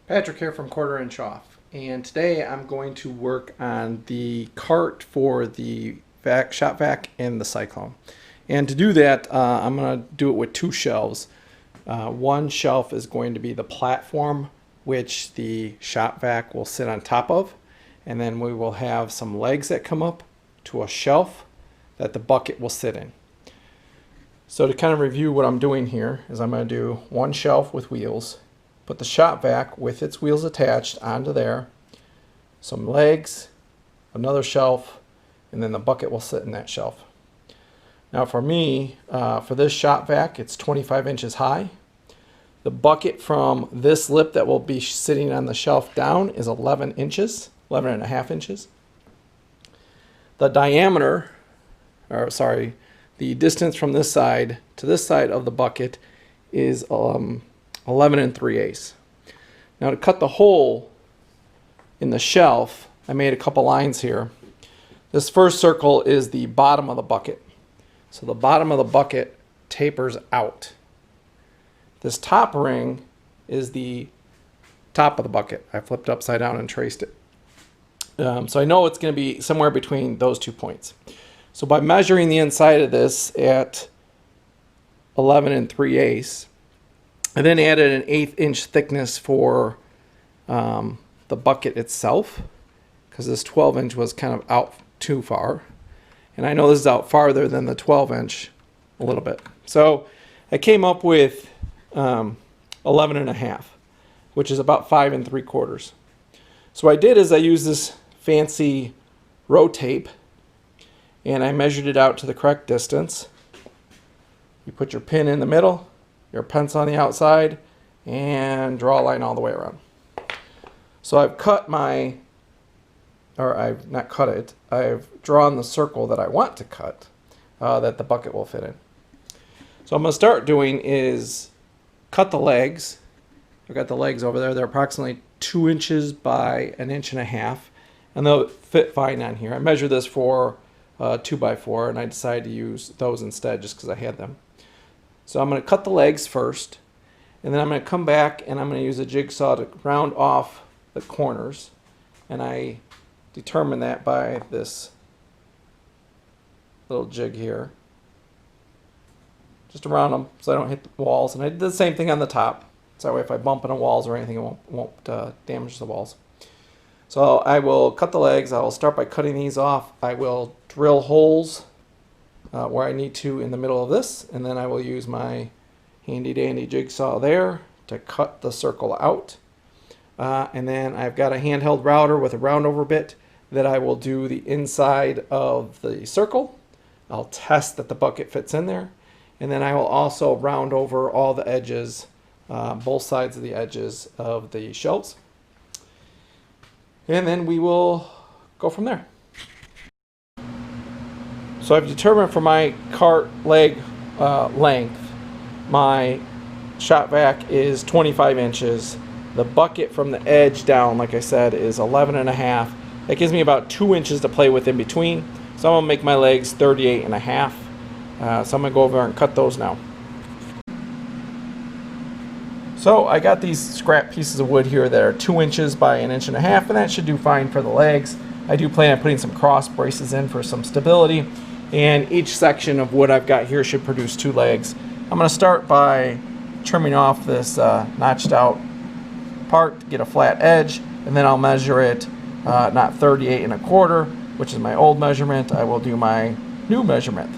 Patrick here from Quarter Inch Off, and today I'm going to work on the cart for the Shop Vac and the Cyclone. And to do that, I'm going to do it with two shelves. One shelf is going to be the platform which the Shop Vac will sit on top of, and then we will have some legs that come up to a shelf that the bucket will sit in. So to kind of review what I'm doing here is I'm going to do one shelf with wheels, put the Shop Vac with its wheels attached onto there, some legs, another shelf, and then the bucket will sit in that shelf. Now for me, for this Shop Vac, it's 25 inches high. The bucket from this lip that will be sitting on the shelf down is 11 inches, 11 and a half inches. The diameter, or sorry, the distance from this side to this side of the bucket is 11 3/8. Now to cut the hole in the shelf, I made a couple lines here. This first circle is the bottom of the bucket. So the bottom of the bucket tapers out. This top ring is the top of the bucket. I flipped upside down and traced it. So I know it's going to be somewhere between those 2 points. So by measuring the inside of this at 11 3/8, I then added an 1/8 inch thickness for the bucket itself, because this 12 inch was kind of out too far. And I know this is out farther than the 12 inch a little bit. So I came up with 11 and a half, which is about 5 3/4. So what I did is I used this fancy row tape and I measured it out to the correct distance. You put your pin in the middle, your pencil on the outside, and draw a line all the way around. So I've cut my, or I've not cut it, I've drawn the circle that I want to cut that the bucket will fit in. So I'm going to start doing is cut the legs. I've got the legs over there. They're approximately 2 inches by 1.5 inches, and they'll fit fine on here. I measured this for 2x4, and I decided to use those instead just because I had them. So I'm going to cut the legs first, and then I'm going to come back and I'm going to use a jigsaw to round off the corners, and I determine that by this little jig here, just around them so I don't hit the walls. And I did the same thing on the top, so that way if I bump into walls or anything, it won't damage the walls. So I will cut the legs. I will start by cutting these off. I will drill holes where I need to in the middle of this, and then I will use my handy dandy jigsaw there to cut the circle out. And then I've got a handheld router with a round over bit that I will do the inside of the circle. I'll test that the bucket fits in there, and then I will also round over all the edges, both sides of the edges of the shelves, and then we will go from there. So I've determined for my cart leg length, my Shop Vac is 25 inches. The bucket from the edge down, like I said, is 11 and a half. That gives me about 2 inches to play with in between. So I'm gonna make my legs 38 and a half. So I'm gonna go over and cut those now. So I got these scrap pieces of wood here that are 2 inches by 1.5 inches, and that should do fine for the legs. I do plan on putting some cross braces in for some stability, and each section of wood I've got here should produce 2 legs. I'm going to start by trimming off this notched out part to get a flat edge, and then I'll measure it not 38 1/4, which is my old measurement. I will do my new measurement.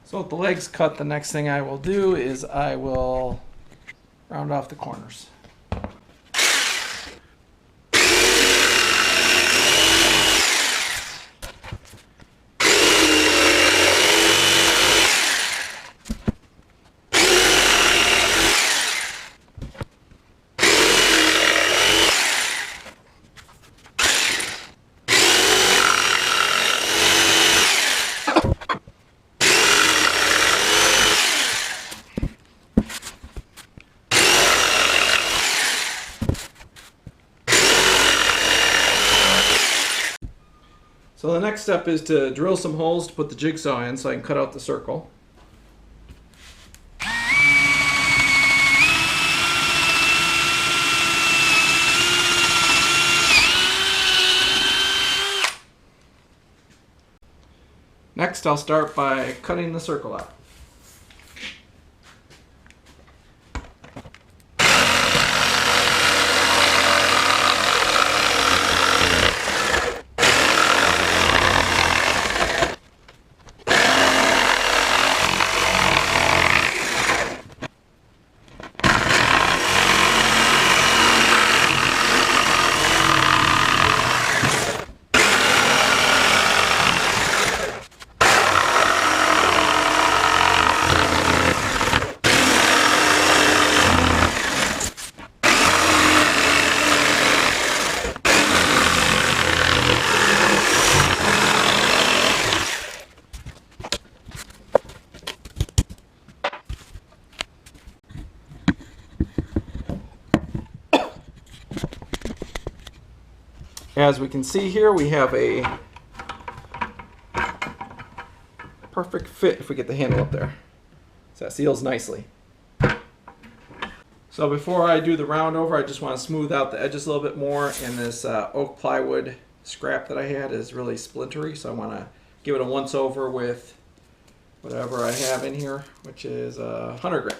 So with the legs cut, the next thing I will do is I will round off the corners. So the next step is to drill some holes to put the jigsaw in so I can cut out the circle. Next, I'll start by cutting the circle out. As we can see here, we have a perfect fit if we get the handle up there. So that seals nicely. So before I do the round over, I just want to smooth out the edges a little bit more. And this oak plywood scrap that I had is really splintery, so I want to give it a once over with whatever I have in here, which is a 100 grit.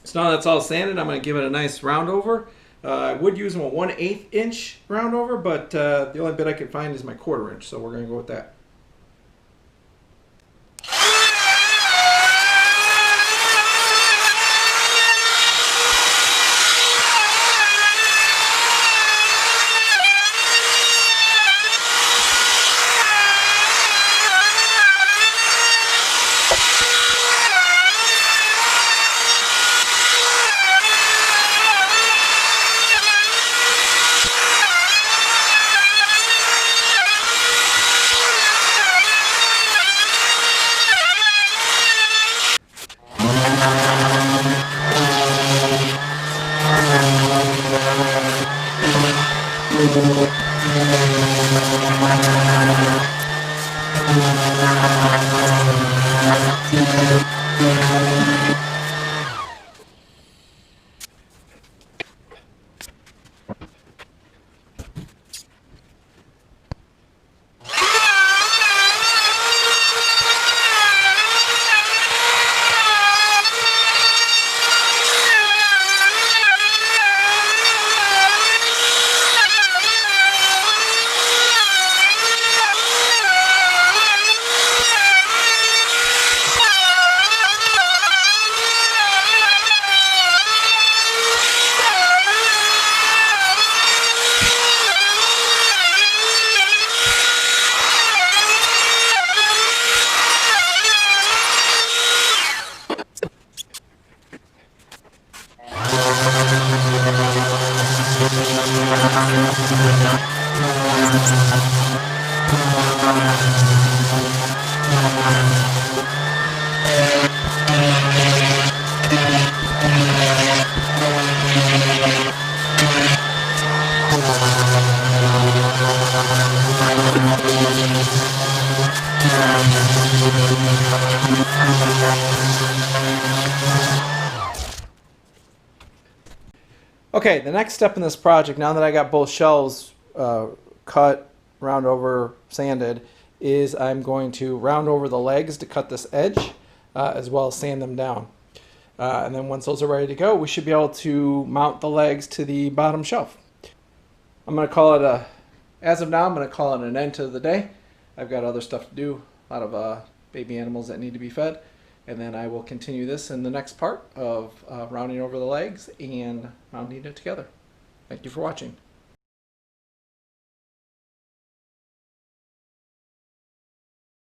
So now that's all sanded, I'm going to give it a nice round over. I would use a 1/8 inch round over, but the only bit I could find is my 1/4 inch, so we're going to go with that. Okay, the next step in this project, now that I got both shelves cut, round over, sanded, is I'm going to round over the legs to cut this edge, as well as sand them down. And then once those are ready to go, we should be able to mount the legs to the bottom shelf. I'm going to call it as of now, I'm going to call it an end to the day. I've got other stuff to do, a lot of baby animals that need to be fed. And then I will continue this in the next part of rounding over the legs and mounting it together. Thank you for watching.